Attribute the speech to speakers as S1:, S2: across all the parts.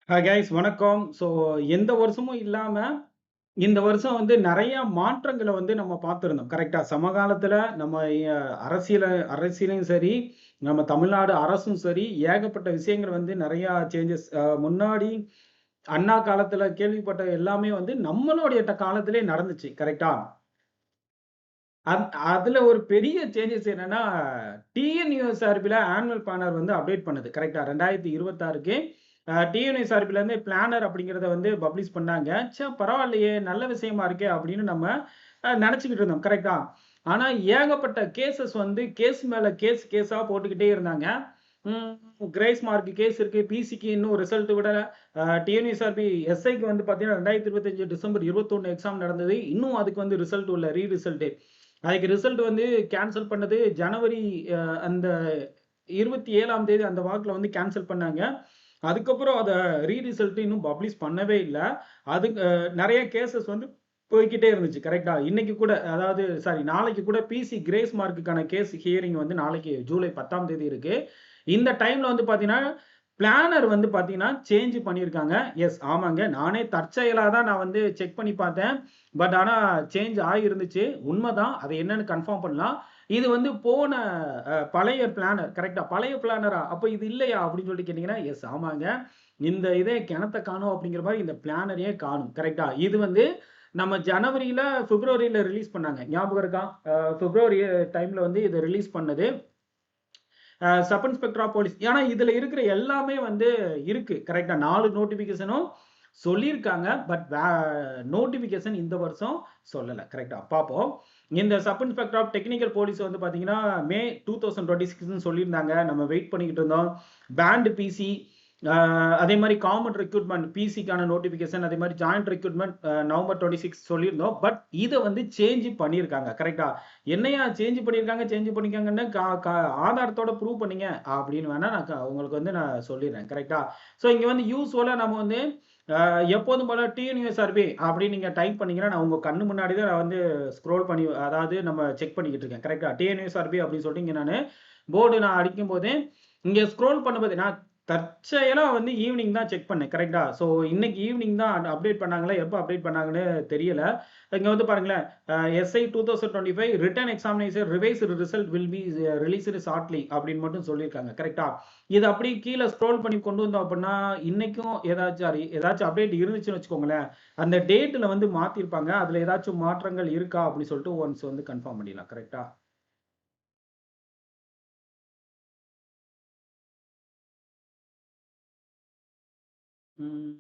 S1: Guys வணக்கம். எந்த வருஷமும் இல்லாம, இந்த வருஷம் வந்து நெறைய மாற்றங்கள வந்து நம்ம பார்த்திருந்தோம். கரெக்ட்டா? சமகாலத்துல நம்ம அரசியலையும் சரி, நம்ம தமிழ்நாடு அரசும் சரி, ஏகப்பட்ட விஷயங்கள் வந்து நெறையா சேஞ்சஸ் முன்னாடி அண்ணா காலத்துல கேள்விப்பட்ட எல்லாமே வந்து நம்மளுடைய காலத்திலே நடந்துச்சு. கரெக்ட்டா? அதுல ஒரு பெரிய சேஞ்சஸ் என்னன்னா, டிஎன்யூஎஸ்ஆர்பில ஆனுவல் பிளானர் வந்து அப்டேட் பண்ணுது. கரெக்ட்டா? 2026க்கு டிஎன்யூஎஸ்ஆர்பிலருந்து பிளானர் அப்படிங்கிறத வந்து பப்ளிஷ் பண்ணாங்க. பரவாயில்லையே! நல்ல விஷயமா இருக்கே! அப்படின்னு நம்ம நெனச்சுக்கிட்டு இருந்தோம். கரெக்ட்டா? ஆனா ஏகப்பட்ட கேஸஸ் வந்து கேஸ் மேல கேஸா போட்டுக்கிட்டே இருந்தாங்க. ம். கிரேஸ் மார்க் கேஸ் இருக்கு. பிசிக்கு இன்னும் ரிசல்ட் விடல. டிஎன்யூஎஸ்ஆர்பி எஸ்ஐக்கு வந்து பார்த்தீங்கன்னா, 2025 டிசம்பர் 21 எக்ஸாம் நடந்தது. இன்னும் அதுக்கு வந்து ரிசல்ட் இல்ல. ரிசல்ட். அதுக்கு ரிசல்ட் வந்து கேன்சல் பண்ணது ஜனவரி அந்த 27ஆம் தேதி அந்த வாக்குல வந்து கேன்சல் பண்ணாங்க. அதுக்கப்புறம் அத ரிசல்ட் இன்னும் பப்ளிஷ் பண்ணவே இல்ல. அதுக்கு நெறைய கேஸஸ் வந்து போய்க்கிட்டே இருந்துச்சு. கரெக்ட்டா? இன்னைக்கு கூட அதாவது நாளைக்கு கூட பிசி கிரேஸ் மார்க்குக்கான கேஸ் ஹியரிங் வந்து நாளைக்கு ஜூலை 10ஆம் தேதி இருக்கு. இந்த டைம்ல வந்து பார்த்தீங்கன்னா, பிளானர் வந்து பார்த்தீங்கன்னா, சேஞ்ச் பண்ணியிருக்காங்க. எஸ் ஆமாங்க. நானே தற்செயலா தான் நான் வந்து செக் பண்ணி பார்த்தேன். ஆனா சேஞ்ச் ஆகியிருந்துச்சு. உண்மதான். அது என்னன்னு கன்ஃபார்ம் பண்ணலாம். இது வந்து போன பழைய பிளானர் கரெக்ட்டா? பழைய பிளானரா? அப்ப இது இல்லையா? அப்படின்னு சொல்லிட்டு கேட்டீங்கன்னா, எஸ் ஆமாங்க. இந்த இதே கிணத்த காணோம் அப்படிங்கிற மாரி இந்த பிளானரையே காணும். கரெக்ட்டா? இது வந்து நம்ம ஜனவரியில, பிப்ரவரியில ரிலீஸ் பண்ணாங்க. ஞாபகம் இருக்கா? பிப்ரவரி டைம்ல வந்து இத ரிலீஸ் பண்ணது. Sub inspector of police. ஏன்னா இதுல இருக்கிற எல்லாமே வந்து இருக்கு. கரெக்ட்டா 4 நோட்டிஃபிகேஷனும் சொல்லியிருக்காங்க. நோட்டிஃபிகேஷன் இந்த வருஷம் சொல்லல. கரெக்ட்டா? பார்ப்போம். இந்த sub inspector of technical police வந்து பார்த்தீங்கன்னா, மே 2026ன்னு சொல்லியிருந்தாங்க. நம்ம வெயிட் பண்ணிக்கிட்டு இருந்தோம். பேண்ட் பிசி அதே மாரி காமன் ரெக்ரூட்மென்ட் பிசிக்கான நோட்டிஃபிகேஷன் அதே மாரி ஜாயிண்ட் ரெக்ரூட்மென்ட் நவம்பர் 26 சொல்லியிருந்தோம். இத வந்து சேஞ்ச் பண்ணியிருக்காங்க. கரெக்ட்டா? என்னையா சேஞ்ச் பண்ணியிருக்காங்கன்னு ஆதாரத்தோட ப்ரூவ் பண்ணீங்க அப்படின்னு வேணா நான் உங்களுக்கு வந்து நான் சொல்லிடுறேன். கரெக்ட்டா? இங்க வந்து யூசுவலா நம்ம வந்து எப்போதும் போல டிஎன்யூஎஸ்ஆர்பி அப்படின்னு நீங்க டைப் பண்ணீங்கன்னா, நான் உங்க கண்ணு முன்னாடி தான் நான் வந்து ஸ்க்ரோல் பண்ணி அதாவது நம்ம செக் பண்ணிக்கிட்டு இருக்கேன். கரெக்ட்டா? டிஎன்யூஎஸ்ஆர்பி அப்படின்னு சொல்லிட்டு இங்க நானு போர்டு நான் அடிக்கும்போது, இங்க ஸ்க்ரோல் பண்ணும்போது நான் தற்செயலா வந்து ஈவினிங் தான் செக் பண்ணேன். கரெக்ட்டா? இன்னைக்கு ஈவினிங் தான் அப்டேட் பண்ணாங்களா, எப்ப அப்டேட் பண்ணாங்கன்னு தெரியல. இங்க வந்து பாருங்களேன், SI 2025 return examination revised result will be released shortly அப்படின்னு மட்டும் சொல்லியிருக்காங்க. கரெக்ட்டா? இது அப்படியே கீழ ஸ்க்ரோல் பண்ணி கொண்டு வந்தோம் அப்படின்னா, இன்னைக்கும் ஏதாச்சும் அப்டேட் இருந்துச்சுன்னு வச்சுக்கோங்களேன், அந்த டேட்ல வந்து மாத்திருப்பாங்க. அதுல ஏதாச்சும் மாற்றங்கள் இருக்கா அப்படின்னு சொல்லிட்டு ஒன்ஸ் வந்து கன்ஃபார்ம் பண்ணிடலாம். கரெக்ட்டா? ம்.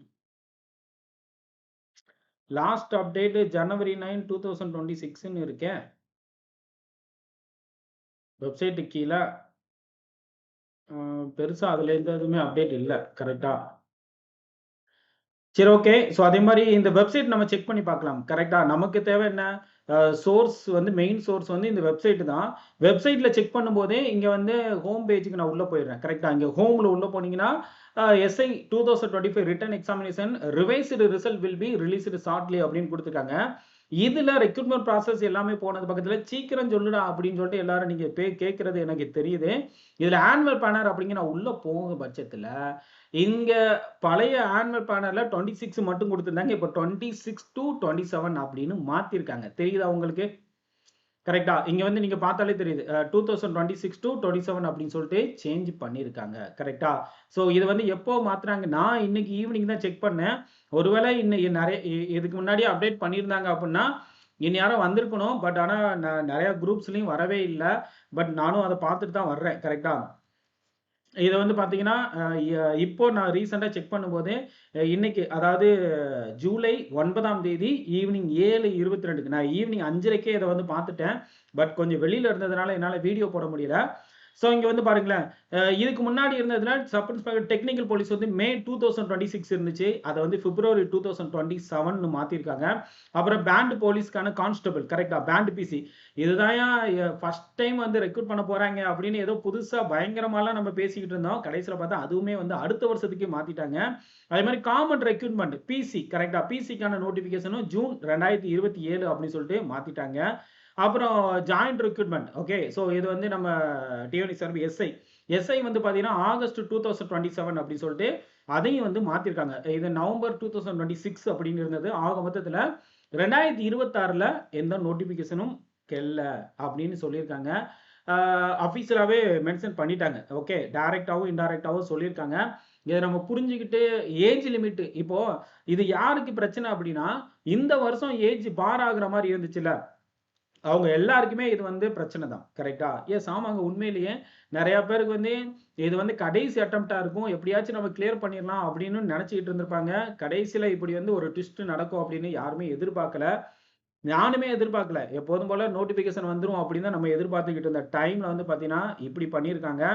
S1: லாஸ்ட் அப்டேட் ஜனவரி 9, 2026ன்னு இருக்கே. வெப்சைட்டுக்கு கீழ பெருசா அதுல எந்த இதுவுமே அப்டேட் இல்ல. கரெக்ட்டா? சரி ஓகே. அதே மாரி இந்த வெப்சைட் நம்ம செக் பண்ணி பார்க்கலாம். கரெக்ட்டா? நமக்கு தேவை என்ன? சோர்ஸ் வந்து மெயின் சோர்ஸ் வந்து இந்த வெப்சைட் தான். வெப்சைட்ல செக் பண்ணும்போதே இங்க வந்து ஹோம் பேஜ்க்கு நான் உள்ள போயிடுறேன். கரெக்ட்டா? இங்க ஹோம்ல உள்ள போனீங்கன்னா, SI 2025 return examination revised result will be released shortly அப்படின்னு குடுத்துருக்காங்க. இதுல ரெக்ரூட்மென்ட் ப்ராசஸ் எல்லாமே போனது பக்கத்துல சீக்கிரம் சொல்லுடா அப்படின்னு சொல்லிட்டு எல்லாரும் நீங்க கேட்கிறது எனக்கு தெரியுது. இதுல ஆனுவல் பிளானர் அப்படிங்க நான் உள்ள போகும் பட்சத்துல, இங்க பழைய ஆனுவல் பிளானர்ல 26 மட்டும் குடுத்திருந்தாங்க. இப்ப 26-27 அப்படின்னு மாத்திருக்காங்க. தெரியுதா உங்களுக்கு? கரெக்ட்டா? இங்க வந்து நீங்க பார்த்தாலே தெரியுது. 2026-27 அப்படின்னு சொல்லிட்டு சேஞ்ச் பண்ணியிருக்காங்க. கரெக்ட்டா? இது வந்து எப்போ மாத்துனாங்க நான் இன்னைக்கு ஈவினிங் தான் செக் பண்ணேன். ஒருவேளை நெறைய இதுக்கு முன்னாடியே அப்டேட் பண்ணியிருந்தாங்க அப்படின்னா, இந்நேரம் வந்திருக்கணும். ஆனா நெறைய குரூப்ஸ்லயும் வரவே இல்ல. நானும் அத பார்த்துட்டு தான் வர்றேன். கரெக்ட்டா? இத வந்து பார்த்தீங்கன்னா, அ ய இப்போ நான் ரீசென்ட்டா செக் பண்ணும்போது, இன்னைக்கு அதாவது ஜூலை 9ஆம் தேதி ஈவினிங் 7:22க்கு நான் ஈவினிங் 5:30க்கே இத வந்து பார்த்துட்டேன். கொஞ்சம் வெளியில இருந்ததுனால என்னால வீடியோ போட முடியல. இங்க வந்து பாருங்களேன், இதுக்கு முன்னாடி இருந்ததுல சப் இன்ஸ்பெக்டர் டெக்னிக்கல் போலீஸ் வந்து மே 2026 இருந்துச்சு. அத வந்து பிப்ரவரி 2027ன்னு மாத்திருக்காங்க. அப்புறம் பேண்ட் போலீஸ்க்கான கான்ஸ்டபிள் கரெக்ட்டா? Band PC. இதுதான்யா ஃபர்ஸ்ட் டைம் வந்து ரெக்ரூட் பண்ண போறாங்க அப்படின்னு ஏதோ புதுசா பயங்கரமாலாம் நம்ம பேசிக்கிட்டு இருந்தோம். கடைசில பார்த்தா அதுவுமே வந்து அடுத்த வருஷத்துக்கே மாத்திட்டாங்க. அதே மாரி காமன் ரெக்ரூட்மென்ட் பிசி கரெக்ட்டா? பிசிக்கான நோட்டிஃபிகேஷனும் ஜூன் 2027 அப்படின்னு சொல்லிட்டு மாத்திட்டாங்க. அப்புறம் ஜாயிண்ட் ரெக்ரூட்மென்ட் ஓகே. இது வந்து நம்ம டிஎன்இ சர்வ் எஸ்ஐ. எஸ்ஐ வந்து பார்த்தீங்கன்னா ஆகஸ்ட் 2027 அப்படின்னு சொல்லிட்டு அதையும் வந்து மாற்றிருக்காங்க. இது நவம்பர் 2026 அப்படின்னு இருந்தது. ஆக மொத்தத்தில் 2026ல் எந்த நோட்டிஃபிகேஷனும் கெல்ல அப்படின்னு சொல்லியிருக்காங்க. அஃபீஷியலாகவே மென்ஷன் பண்ணிட்டாங்க. ஓகே, டைரக்டாகவும் இன்டைரக்டாகவும் சொல்லியிருக்காங்க. இதை நம்ம புரிஞ்சுக்கிட்டு ஏஜ் லிமிட் இப்போ இது யாருக்கு பிரச்சனை அப்படின்னா, இந்த வருஷம் ஏஜ் பார் ஆகுற மாதிரி இருந்துச்சுல்ல, அவங்க எல்லாருக்குமே இது வந்து பிரச்சனை தான். கரெக்ட்டா? எஸ், ஆமாங்க. உண்மையிலேயே நெறைய பேருக்கு வந்து இது வந்து கடைசி அட்டெம்ப்ட்டா இருக்கும். எப்படியாச்சும் நம்ம கிளியர் பண்ணிரலாம் அப்படின்னு நெனச்சுக்கிட்டு இருந்திருப்பாங்க. கடைசியில இப்படி வந்து ஒரு ட்விஸ்ட் நடக்கும் அப்படின்னு யாருமே எதிர்பார்க்கல. நானுமே எதிர்பார்க்கல. எப்போதும் போல நோட்டிஃபிகேஷன் வந்துரும் அப்படின்னு தான் நம்ம எதிர்பார்த்துக்கிட்டு இருந்த டைம்ல வந்து பார்த்தீங்கன்னா, இப்படி பண்ணியிருக்காங்க.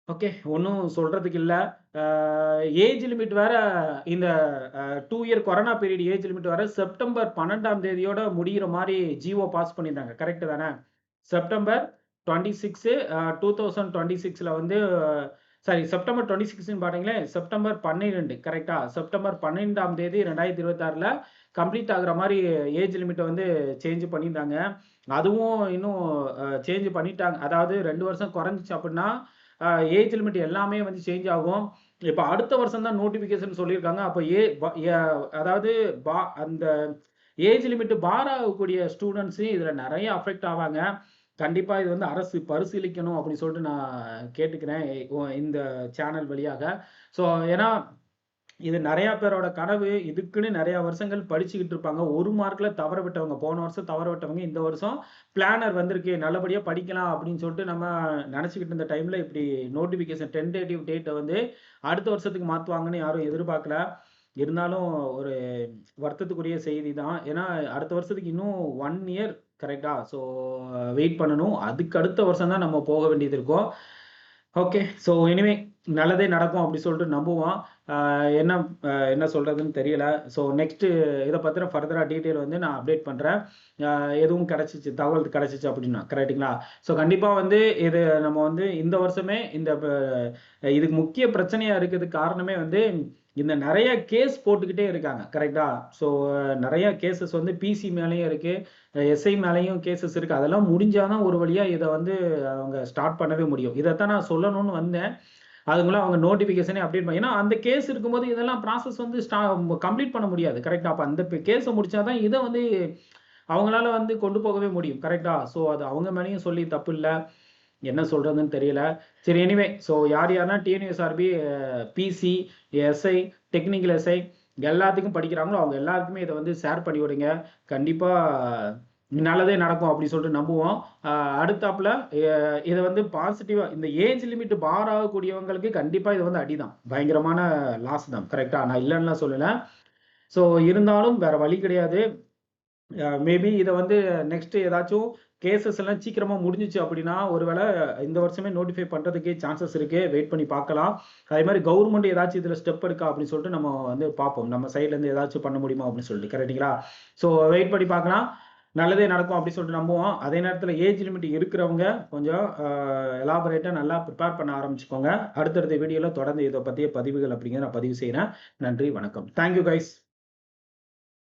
S1: ஓகே. ஒண்ணும் சொல்றதுக்கு இல்ல. அ ஏஜ் லிமிட் வேற இந்த 2 year corona period age limit வேற செப்டம்பர் 12ஆம் தேதியோட முடியிற மாரி ஜிஓ பாஸ் பண்ணியிருந்தாங்க. கரெக்ட் தானே? செப்டம்பர் 26 2026ல வந்து சாரி செப்டம்பர் 26ன்னு பாருங்களேன். செப்டம்பர் 12 கரெக்ட்டா? செப்டம்பர் 12ஆம் தேதி 2026ல கம்ப்ளீட் ஆகுற மாரி ஏஜ் லிமிட்ட வந்து சேஞ்ச் பண்ணியிருந்தாங்க. அதுவும் இன்னும் சேஞ்ச் பண்ணிட்டாங்க. அதாவது 2 வருஷம் குறைஞ்சுச்சு அப்டின்னா ஏஜ் லிமிட் எல்லாமே வந்து சேஞ்ச் ஆகும். இப்ப அடுத்த வருஷம் தான் நோட்டிஃபிகேஷன் சொல்லியிருக்காங்க. அப்ப ஏ ப ய அதாவது அந்த ஏஜ் லிமிட் பார் ஆகக்கூடிய ஸ்டூடண்ட்ஸ் இதுல நெறைய அஃபெக்ட் ஆவாங்க. கண்டிப்பா இது வந்து அரசு பரிசீலிக்கணும் அப்படின்னு சொல்லிட்டு நான் கேட்டுக்கிறேன். இந்த சேனல் வழியாக. ஸோ ஏன்னா இது நெறைய பேரோட கனவு. இதுக்குன்னு நெறைய வருஷங்கள் படிச்சுக்கிட்டு இருப்பாங்க. 1 மார்க்ல தவற விட்டவங்க, போன வருஷம் தவற விட்டவங்க, இந்த வருஷம் பிளானர் வந்திருக்கு. நல்லபடியா படிக்கலாம் அப்படின்னு சொல்லிட்டு நம்ம நெனச்சுக்கிட்டு இருந்த டைம்ல இப்படி நோட்டிஃபிகேஷன் டென்டேட்டிவ் டேட்ட வந்து அடுத்த வருஷத்துக்கு மாத்துவாங்கன்னு யாரும் எதிர்பார்க்கல. இருந்தாலும் ஒரு வருத்தத்துக்குரிய செய்தி தான். ஏன்னா அடுத்த வருஷத்துக்கு இன்னும் 1 இயர் கரெக்ட்டா? ஸோ வெயிட் பண்ணணும். அதுக்கு அடுத்த வருஷம் தான் நம்ம போக வேண்டியது இருக்கும். ஓகே. ஸோ எனிவே நல்லதே நடக்கும் அப்படி சொல்லிட்டு நம்புவோம். என்ன என்ன சொல்றதுன்னு தெரியல. ஸோ நெக்ஸ்ட்டு இத பத்தின ஃபர்தரா டீட்டெயில் வந்து நான் அப்டேட் பண்றேன். எதுவும் கிடைச்சிச்சு, தகவல் கிடைச்சிச்சு அப்படின்னா. கரெக்ட்டுங்களா? ஸோ கண்டிப்பா வந்து இது நம்ம வந்து இந்த வருஷமே இந்த இதுக்கு முக்கிய பிரச்சனையா இருக்கிறதுக்கு காரணமே வந்து இந்த நெறைய கேஸ் போட்டுக்கிட்டே இருக்காங்க. கரெக்ட்டா? ஸோ நெறைய கேஸஸ் வந்து பிசி மேலயும் இருக்கு. எஸ்ஐ மேலயும் கேஸஸ் இருக்கு. அதெல்லாம் முடிஞ்சா தான் ஒரு வழியா இத வந்து அவங்க ஸ்டார்ட் பண்ணவே முடியும். இதத்தான் நான் சொல்லணும்னு வந்தேன். அதுக்குள்ள அவங்க நோட்டிஃபிகேஷனே அப்டேட் ஏன்னா அந்த கேஸ் இருக்கும்போது இதெல்லாம் ப்ராசஸ் வந்து கம்ப்ளீட் பண்ண முடியாது. கரெக்ட்டா? அப்ப அந்த கேஸ முடிச்சா தான் இத வந்து அவங்களால வந்து கொண்டு போகவே முடியும். கரெக்ட்டா? ஸோ அது அவங்க மேலயும் சொல்லி தப்பு இல்ல. என்ன சொல்றதுன்னு தெரியல. சரி எனிவே ஸோ யாரெல்லாம் TNUSRB, PC, SI, technical SI எல்லாத்துக்கும் படிக்கிறாங்களோ அவங்க எல்லாருக்குமே இத வந்து ஷேர் பண்ணி விடுங்க. கண்டிப்பா நல்லதே நடக்கும் அப்படின்னு சொல்லிட்டு நம்புவோம். அடுத்தாப்புல இத வந்து பாசிட்டிவா இந்த ஏஜ் லிமிட் பார் ஆகக்கூடியவங்களுக்கு கண்டிப்பா இது வந்து அடிதான். பயங்கரமான லாஸ் தான். கரெக்ட்டா? நான் இல்லன்னுலாம் சொல்லல. ஸோ இருந்தாலும் வேற வழி கிடையாது. மேபி இத வந்து நெக்ஸ்ட் ஏதாச்சும் கேஸஸ் எல்லாம் சீக்கிரமா முடிஞ்சுச்சு அப்படின்னா, ஒருவேள இந்த வருஷமே நோட்டிஃபை பண்றதுக்கு சான்சஸ் இருக்கு. வெயிட் பண்ணி பார்க்கலாம். அதே மாரி கவர்ன்மெண்ட் ஏதாச்சும் இதுல ஸ்டெப் எடுக்கா அப்படின்னு சொல்லிட்டு நம்ம வந்து பார்ப்போம். நம்ம சைட்ல இருந்து ஏதாச்சும் பண்ண முடியுமா அப்படின்னு சொல்லிட்டு. கரெக்ட்டுங்களா? ஸோ வெயிட் பண்ணி பார்க்கலாம். நல்லதே நடக்கும் அப்படின்னு சொல்லிட்டு நம்புவோம். அதே நேரத்துல ஏஜ் லிமிட் இருக்கிறவங்க கொஞ்சம் எலாபரேட்டா நல்லா பிரிப்பேர் பண்ண ஆரம்பிச்சுக்கோங்க. அடுத்தடுத்த வீடியோல தொடர்ந்து இத பத்திய பதிவுகள் அப்படிங்கிறத நான் பதிவு செய்றேன். நன்றி, வணக்கம். Thank you guys.